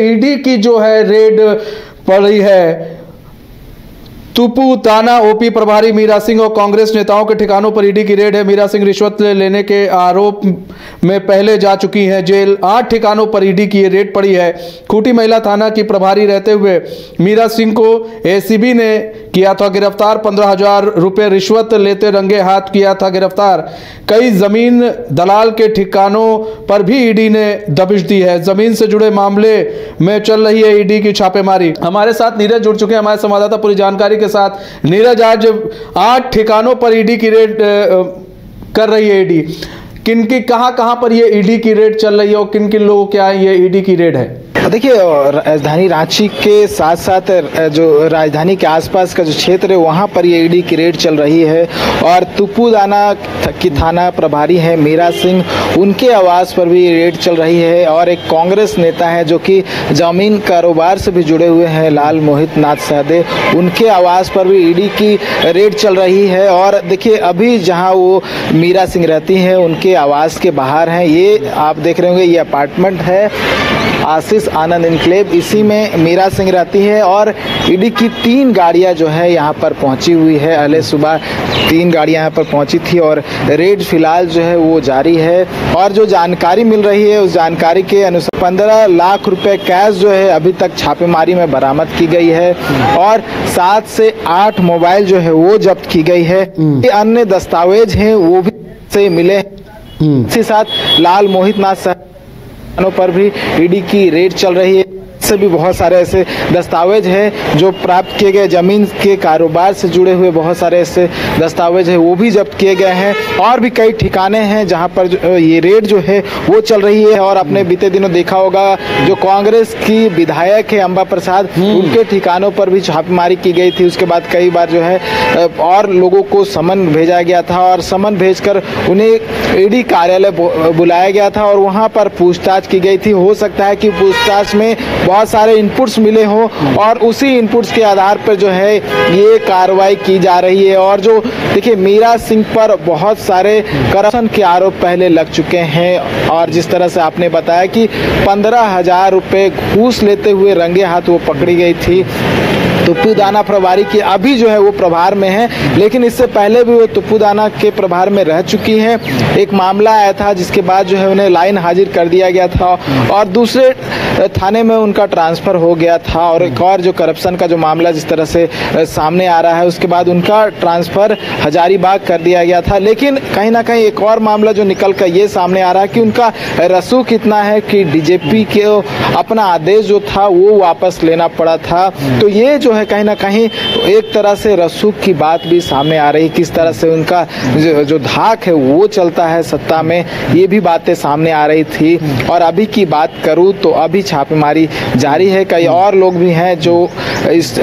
ED की जो है रेड पड़ी है तुपुताना ओपी प्रभारी मीरा सिंह और कांग्रेस नेताओं के ठिकानों पर ईडी की रेड है। मीरा सिंह रिश्वत लेने के आरोप में पहले जा चुकी हैं जेल। 8 ठिकानों पर ईडी की रेड पड़ी है। खूंटी महिला थाना की प्रभारी रहते हुए मीरा सिंह को एसीबी ने किया था गिरफ्तार। 15,000 रुपये रिश्वत लेते रंगे हाथ किया था गिरफ्तार। कई जमीन दलाल के ठिकानों पर भी ईडी ने दबिश दी है। जमीन से जुड़े मामले में चल रही है ईडी की छापेमारी। हमारे साथ नीरज जुड़ चुके हैं, हमारे संवाददाता पूरी जानकारी के साथ। नीरज, आज 8 ठिकानों पर ईडी की रेड कर रही है ईडी। किन की कहां पर ये ईडी की रेड चल रही है और किन किन लोगों के यहाँ ये ईडी की रेड है? देखिए, राजधानी रांची के साथ साथ जो राजधानी के आसपास का जो क्षेत्र है वहाँ पर ये ईडी की रेड चल रही है। और तुपुदाना की थाना प्रभारी है मीरा सिंह, उनके आवास पर भी रेड चल रही है। और एक कांग्रेस नेता है जो कि जमीन कारोबार से भी जुड़े हुए हैं, लाल मोहित नाथ सहदे, उनके आवास पर भी ईडी की रेड चल रही है। और देखिए, अभी जहाँ वो मीरा सिंह रहती हैं उनके आवास के बाहर हैं, ये आप देख रहे होंगे, ये अपार्टमेंट है आशीष आनंद इनक्लेव, इसी में मीरा सिंह रहती है। और ईडी की 3 गाड़ियां जो है यहाँ पर पहुंची हुई है। अहले सुबह 3 गाड़ियां यहाँ पर पहुंची थी और रेड फिलहाल जो है वो जारी है। और जो जानकारी मिल रही है उस जानकारी के अनुसार 15 लाख रुपए कैश जो है अभी तक छापेमारी में बरामद की गई है। और 7 से 8 मोबाइल जो है वो जब्त की गई है। अन्य दस्तावेज हैं वो भी से मिले। इसी साथ लाल मोहित नाथ पर भी ईडी की रेड चल रही है। से भी बहुत सारे ऐसे दस्तावेज हैं जो प्राप्त किए गए, जमीन के कारोबार से जुड़े हुए बहुत सारे ऐसे दस्तावेज हैं वो भी जब्त किए गए हैं। और भी कई ठिकाने हैं जहां पर ये रेड जो है वो चल रही है। और आपने बीते दिनों देखा होगा जो कांग्रेस की विधायक है अंबा प्रसाद, उनके ठिकानों पर भी छापेमारी की गई थी। उसके बाद कई बार जो है और लोगों को समन भेजा गया था और समन भेजकर उन्हें ईडी कार्यालय बुलाया गया था और वहां पर पूछताछ की गई थी। हो सकता है कि पूछताछ में बहुत सारे इनपुट्स मिले हो और उसी इनपुट्स के आधार पर जो है ये कार्रवाई की जा रही है। और जो देखिए, मीरा सिंह पर बहुत सारे करप्शन के आरोप पहले लग चुके हैं। और जिस तरह से आपने बताया कि 15,000 रुपये घूस लेते हुए रंगे हाथ वो पकड़ी गई थी। तुपुदाना प्रभारी की अभी जो है वो प्रभार में है, लेकिन इससे पहले भी वो तुपुदाना के प्रभार में रह चुकी हैं। एक मामला आया था जिसके बाद जो है उन्हें लाइन हाजिर कर दिया गया था और दूसरे थाने में उनका ट्रांसफ़र हो गया था। और एक और जो करप्शन का जो मामला जिस तरह से सामने आ रहा है उसके बाद उनका ट्रांसफ़र हजारीबाग कर दिया गया था। लेकिन कहीं ना कहीं एक और मामला जो निकल कर ये सामने आ रहा है कि उनका रसूख इतना है कि डीजीपी के अपना आदेश जो था वो वापस लेना पड़ा था। तो ये जो है कहीं ना कहीं एक तरह से रसूख की बात भी सामने आ रही, किस तरह से उनका जो धाक है वो चलता है सत्ता में, ये भी बातें सामने आ रही थी। और अभी की बात करूं तो अभी छापेमारी जारी है। कई और लोग भी हैं जो इस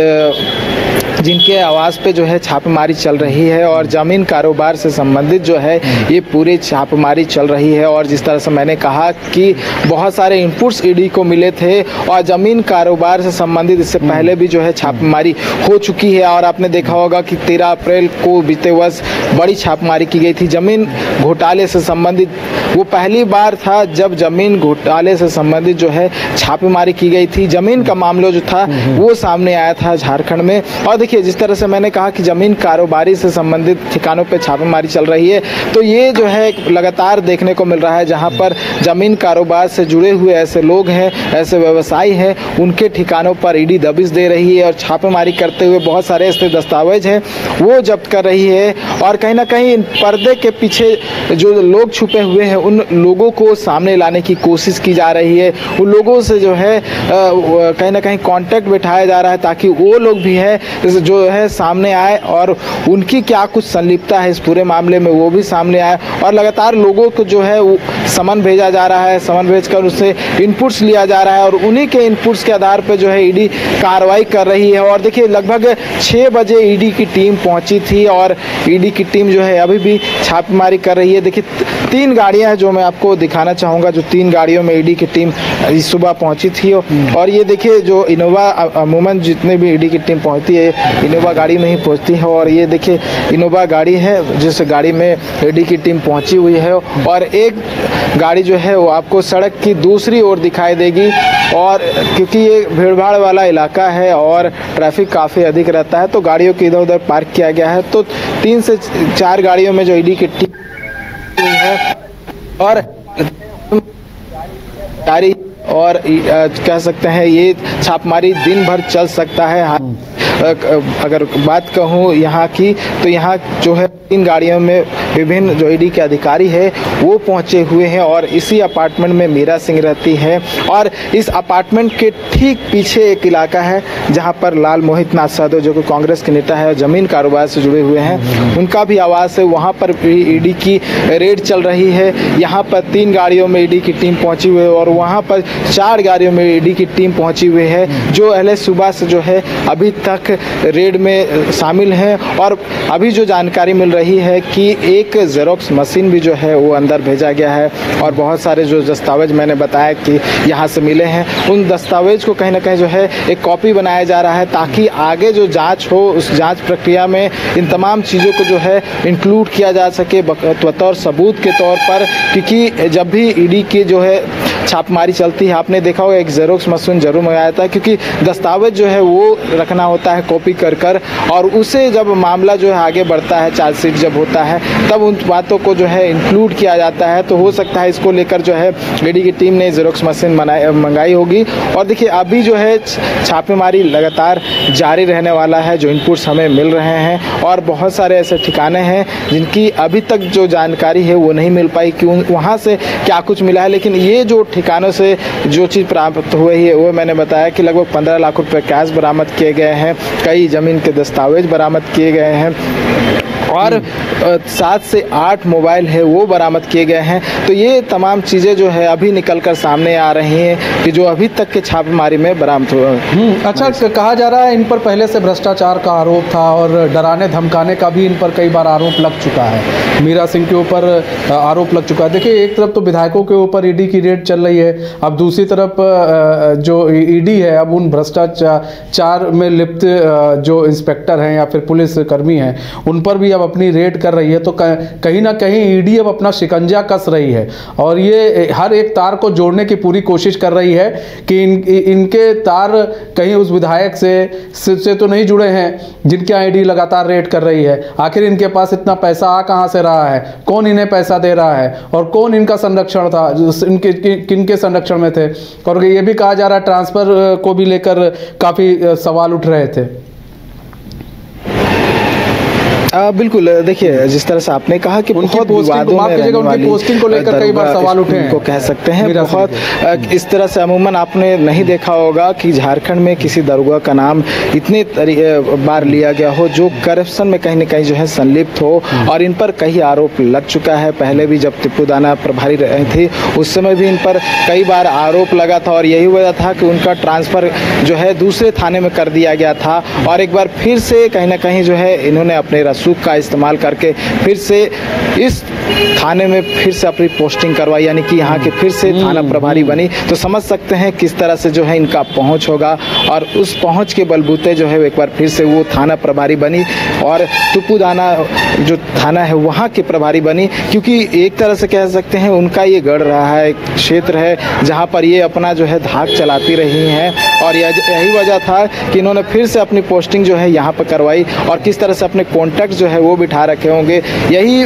जिनके आवास पे जो है छापेमारी चल रही है और ज़मीन कारोबार से संबंधित जो है ये पूरी छापेमारी चल रही है। और जिस तरह से मैंने कहा कि बहुत सारे इनपुट्स ईडी को मिले थे और ज़मीन कारोबार से संबंधित इससे पहले भी जो है छापेमारी हो चुकी है। और आपने देखा होगा कि 13 अप्रैल को बीते वर्ष बड़ी छापेमारी की गई थी ज़मीन घोटाले से संबंधित। वो पहली बार था जब ज़मीन घोटाले से संबंधित जो है छापेमारी की गई थी। ज़मीन का मामला जो था वो सामने आया था झारखंड में। और देखिए, जिस तरह से मैंने कहा कि ज़मीन कारोबारी से संबंधित ठिकानों पे छापेमारी चल रही है, तो ये जो है लगातार देखने को मिल रहा है जहां पर ज़मीन कारोबार से जुड़े हुए ऐसे लोग हैं, ऐसे व्यवसायी हैं, उनके ठिकानों पर ईडी दबिश दे रही है और छापेमारी करते हुए बहुत सारे ऐसे दस्तावेज हैं वो जब्त कर रही है। और कहीं ना कहीं पर्दे के पीछे जो लोग छुपे हुए हैं उन लोगों को सामने लाने की कोशिश की जा रही है। उन लोगों से जो है कहीं ना कहीं कांटेक्ट बिठाया जा रहा है ताकि वो लोग भी है जो है सामने आए और उनकी क्या कुछ संलिप्तता है इस पूरे मामले में वो भी सामने आए। और लगातार लोगों को जो है वो समन भेजा जा रहा है, समन भेजकर उससे इनपुट्स लिया जा रहा है और उन्हीं के इनपुट्स के आधार पर जो है ईडी कार्रवाई कर रही है। और देखिए, लगभग 6 बजे ईडी की टीम पहुंची थी और ईडी की टीम जो है अभी भी छापेमारी कर रही है। देखिए, 3 गाड़ियां हैं जो मैं आपको दिखाना चाहूँगा, जो 3 गाड़ियों में ईडी की टीम इस सुबह पहुंची थी। और ये देखिए, जो इनोवा अमूमन जितने भी ईडी की टीम पहुंचती है इनोवा गाड़ी में ही पहुंचती है। और ये देखिए इनोवा गाड़ी है जिस गाड़ी में ईडी की टीम पहुंची हुई है। और एक गाड़ी जो है वो आपको सड़क की दूसरी ओर दिखाई देगी और क्योंकि ये भीड़भाड़ वाला इलाका है और ट्रैफिक काफ़ी अधिक रहता है तो गाड़ियों को इधर उधर पार्क किया गया है। तो 3 से 4 गाड़ियों में जो ईडी की टीम है और जारी और कह सकते हैं ये छापेमारी दिन भर चल सकता है। अगर बात कहूँ यहाँ की तो यहाँ जो है 3 गाड़ियों में विभिन्न जो ईडी के अधिकारी है वो पहुँचे हुए हैं और इसी अपार्टमेंट में मीरा सिंह रहती है और इस अपार्टमेंट के ठीक पीछे एक इलाका है जहाँ पर लाल मोहित नाथ साधो जो कि कांग्रेस के नेता है और जमीन कारोबार से जुड़े हुए हैं उनका भी आवास है। वहाँ पर भी ईडी की रेड चल रही है। यहाँ पर 3 गाड़ियों में ईडी की टीम पहुँची हुई है और वहाँ पर 4 गाड़ियों में ईडी की टीम पहुँची हुई है जो अहले सुबह से जो है अभी तक रेड में शामिल है। और अभी जो जानकारी मिल रही है कि एक जेरोक्स मशीन भी जो है वो अंदर भेजा गया है और बहुत सारे जो दस्तावेज मैंने बताया कि यहाँ से मिले हैं उन दस्तावेज को कहीं ना कहीं जो है एक कॉपी बनाया जा रहा है ताकि आगे जो जांच हो उस जांच प्रक्रिया में इन तमाम चीज़ों को जो है इंक्लूड किया जा सके बतौर सबूत के तौर पर। क्योंकि जब भी ईडी की जो है छापेमारी चलती है आपने देखा होगा एक जेरोक्स मशीन जरूर मंगाया था क्योंकि दस्तावेज जो है वो रखना होता है कॉपी कर और उसे जब मामला जो है आगे बढ़ता है चार्जशीट जब होता है तब उन बातों को जो है इंक्लूड किया जाता है। तो हो सकता है इसको लेकर जो है ईडी की टीम ने जेरोक्स मशीन मंगाई होगी। और देखिए अभी जो है छापेमारी लगातार जारी रहने वाला है। जो इनपुट्स हमें मिल रहे हैं और बहुत सारे ऐसे ठिकाने हैं जिनकी अभी तक जो जानकारी है वो नहीं मिल पाई कि वहाँ से क्या कुछ मिला है। लेकिन ये जो ठिकानों से जो चीज़ प्राप्त हुई है वो मैंने बताया कि लगभग 15 लाख रुपए कैश बरामद किए गए हैं, कई ज़मीन के दस्तावेज बरामद किए गए हैं और 7 से 8 मोबाइल है वो बरामद किए गए हैं। तो ये तमाम चीज़ें जो है अभी निकल कर सामने आ रही हैं कि जो अभी तक के छापेमारी में बरामद हुआ। अच्छा, कहा जा रहा है इन पर पहले से भ्रष्टाचार का आरोप था और डराने धमकाने का भी इन पर कई बार आरोप लग चुका है। मीरा सिंह के ऊपर आरोप लग चुका है। देखिए एक तरफ तो विधायकों के ऊपर ईडी की रेड चल रही है, अब दूसरी तरफ जो ईडी है अब उन भ्रष्टाचार में लिप्त जो इंस्पेक्टर हैं या फिर पुलिस कर्मी हैं उन पर भी अब अपनी रेड कर रही है। तो कहीं ना कहीं ईडी अब अपना शिकंजा कस रही है और ये हर एक तार को जोड़ने की पूरी कोशिश कर रही है कि इनके तार कहीं उस विधायक से तो नहीं जुड़े हैं जिनके ईडी लगातार रेड कर रही है। आखिर इनके पास इतना पैसा आ कहां से रहा है, कौन इन्हें पैसा दे रहा है और कौन इनका संरक्षण था, किनके संरक्षण में थे। और ये भी कहा जा रहा है ट्रांसफर को भी लेकर काफी सवाल उठ रहे थे। बिल्कुल, देखिए जिस तरह से आपने कहा कि बहुत विवादों में रहने वाली पोस्टिंग को लेकर कई बार सवाल उठे हैं, को कह सकते हैं बहुत इस तरह से अमूमन आपने नहीं देखा होगा कि झारखंड में किसी दरोगा का नाम इतने बार लिया गया हो जो करप्शन में कहीं न कहीं जो है संलिप्त हो और इन पर कई आरोप लग चुका है। पहले भी जब टिप्पू दाना प्रभारी रहे थे उस समय भी इन पर कई बार आरोप लगा था और यही वजह था कि उनका ट्रांसफ़र जो है दूसरे थाने में कर दिया गया था और एक बार फिर से कहीं ना कहीं जो है इन्होंने अपने रसूख का इस्तेमाल करके फिर से इस थाने में फिर से अपनी पोस्टिंग करवाई, यानी कि यहाँ के फिर से थाना प्रभारी बनी। तो समझ सकते हैं किस तरह से जो है इनका पहुँच होगा और उस पहुँच के बलबूते जो है एक बार फिर से वो थाना प्रभारी बनी और टिप्पू दाना जो थाना है वहाँ के प्रभारी बनी। क्योंकि एक तरह से कह सकते हैं उनका ये गढ़ रहा है, एक क्षेत्र है जहाँ पर ये अपना जो है धाक चलाती रही हैं और यही वजह था कि इन्होंने फिर से अपनी पोस्टिंग जो है यहाँ पर करवाई और किस तरह से अपने कॉन्टैक्ट जो है वो बिठा रखे होंगे। यही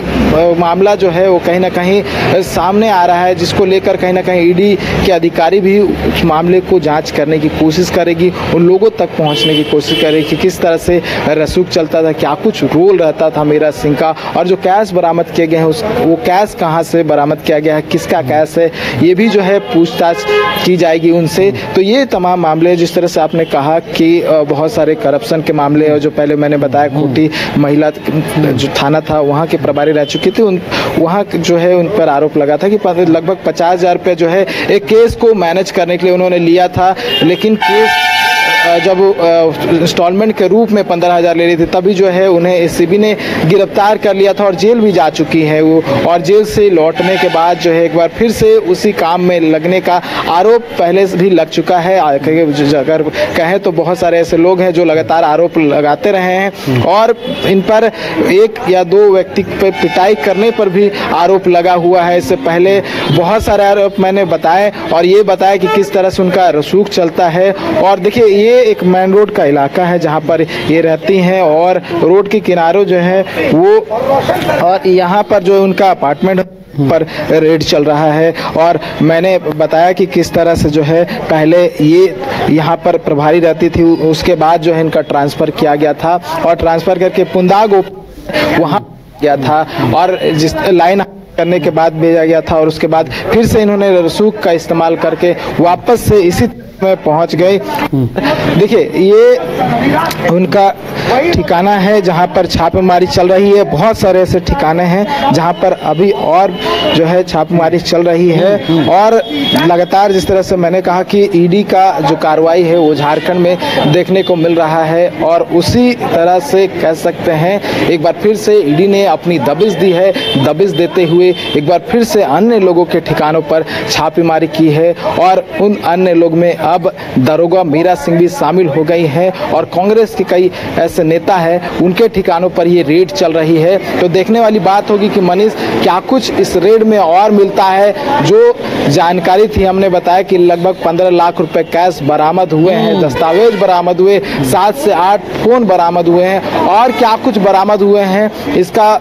मामला जो है वो कहीं ना कहीं सामने आ रहा है जिसको लेकर कहीं ना कहीं ईडी के अधिकारी भी उस मामले को जांच करने की कोशिश करेगी, उन लोगों तक पहुंचने की कोशिश करेगी कि किस तरह से रसूख चलता था, क्या कुछ रोल रहता था मीरा सिंह का और जो कैश बरामद किए गए हैं वो कैश कहाँ से बरामद किया गया है, किसका कैश है, ये भी जो है पूछताछ की जाएगी उनसे। तो ये तमाम मामले जिस तरह से आपने कहा कि बहुत सारे करप्शन के मामले और जो पहले मैंने बताया खूंटी महिला जो थाना था वहाँ के प्रभारी रह चुकी थी, वहाँ जो है उन पर आरोप लगा था कि लगभग 50,000 रुपये जो है एक केस को मैनेज करने के लिए उन्होंने लिया था। लेकिन केस जब इंस्टॉलमेंट के रूप में 15,000 ले रही थी, तभी जो है उन्हें एसीबी ने गिरफ्तार कर लिया था और जेल भी जा चुकी है वो। और जेल से लौटने के बाद जो है एक बार फिर से उसी काम में लगने का आरोप पहले से भी लग चुका है। अगर कहें तो बहुत सारे ऐसे लोग हैं जो लगातार आरोप लगाते रहे हैं और इन पर एक या दो व्यक्ति पर पिटाई करने पर भी आरोप लगा हुआ है। इससे पहले बहुत सारे आरोप मैंने बताए और ये बताया कि किस तरह से उनका रसूख चलता है। और देखिए, ये एक मेन रोड का इलाका है जहाँ पर ये रहती हैं और रोड के किनारों जो है वो, और यहाँ पर जो उनका अपार्टमेंट पर रेड चल रहा है। और मैंने बताया कि किस तरह से जो है पहले ये यहाँ पर प्रभारी रहती थी, उसके बाद जो है इनका ट्रांसफ़र किया गया था और ट्रांसफ़र करके पुंदागो वहाँ गया था और जिस लाइन करने के बाद भेजा गया था और उसके बाद फिर से इन्होंने रसूख का इस्तेमाल करके वापस से इसी में पहुंच गए। देखिए, ये उनका ठिकाना है जहां पर छापेमारी चल रही है। बहुत सारे ऐसे ठिकाने हैं जहां पर अभी और जो है छापेमारी चल रही है और लगातार जिस तरह से मैंने कहा कि ईडी का जो कार्रवाई है वो झारखंड में देखने को मिल रहा है और उसी तरह से कह सकते हैं एक बार फिर से ईडी ने अपनी दबिश दी है। दबिश देते हुए एक बार फिर से अन्य लोगों के ठिकानों पर छापेमारी की है और उन अन्य लोग में अब दरोगा मीरा सिंह भी शामिल हो गई हैं और कांग्रेस के कई ऐसे नेता हैं, उनके ठिकानों पर ये रेड चल रही है। तो देखने वाली बात होगी कि मनीष, क्या कुछ इस रेड में और मिलता है। जो जानकारी थी, हमने बताया कि लगभग 15 लाख रुपए कैश बरामद हुए हैं, दस्तावेज बरामद हुए, 7 से 8 फोन बरामद हुए हैं और क्या कुछ बरामद हुए हैं इसका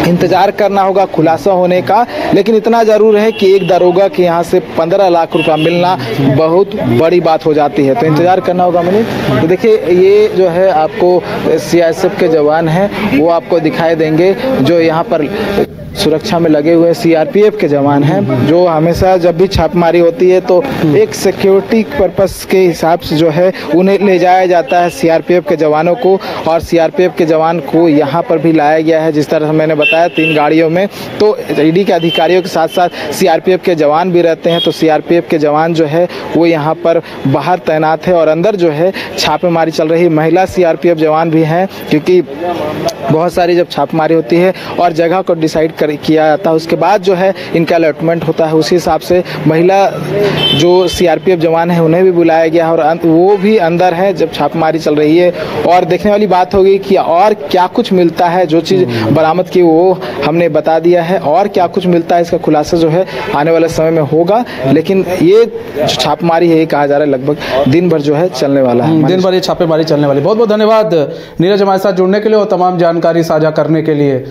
इंतजार करना होगा खुलासा होने का। लेकिन इतना जरूर है कि एक दरोगा के यहाँ से 15 लाख रुपया मिलना बहुत बड़ी बात हो जाती है, तो इंतजार करना होगा मनीष। तो देखिए, ये जो है आपको सीआईएसएफ के जवान हैं वो आपको दिखाई देंगे जो यहाँ पर सुरक्षा में लगे हुए सीआरपीएफ के जवान हैं, जो हमेशा जब भी छापेमारी होती है तो एक सिक्योरिटी पर्पस के हिसाब से जो है उन्हें ले जाया जाता है सीआरपीएफ के जवानों को। और सीआरपीएफ के जवान को यहाँ पर भी लाया गया है, जिस तरह मैंने बताया 3 गाड़ियों में। तो ईडी के अधिकारियों के साथ साथ सीआरपीएफ के जवान भी रहते हैं। तो सीआरपीएफ के जवान जो है वो यहाँ पर बाहर तैनात है और अंदर जो है छापेमारी चल रही है। महिला सीआरपीएफ जवान भी हैं, क्योंकि बहुत सारी जब छापेमारी होती है और जगह को डिसाइड किया जाता है, उसके बाद जो है इनका अलॉटमेंट होता है। उसी हिसाब से महिला जो सीआरपीएफ जवान है उन्हें भी बुलाया गया और वो भी अंदर है जब छापेमारी चल रही है। और देखने वाली बात होगी कि और क्या कुछ मिलता है। जो चीज़ बरामद की वो हमने बता दिया है, और क्या कुछ मिलता है इसका खुलासा जो है आने वाले समय में होगा। लेकिन ये जो छापेमारी है ये कहा जा रहा है लगभग दिन भर जो है चलने वाला है, दिन भर ये छापेमारी चलने वाली। बहुत बहुत धन्यवाद नीरज हमारे साथ जुड़ने के लिए और तमाम जानकारी साझा करने के लिए।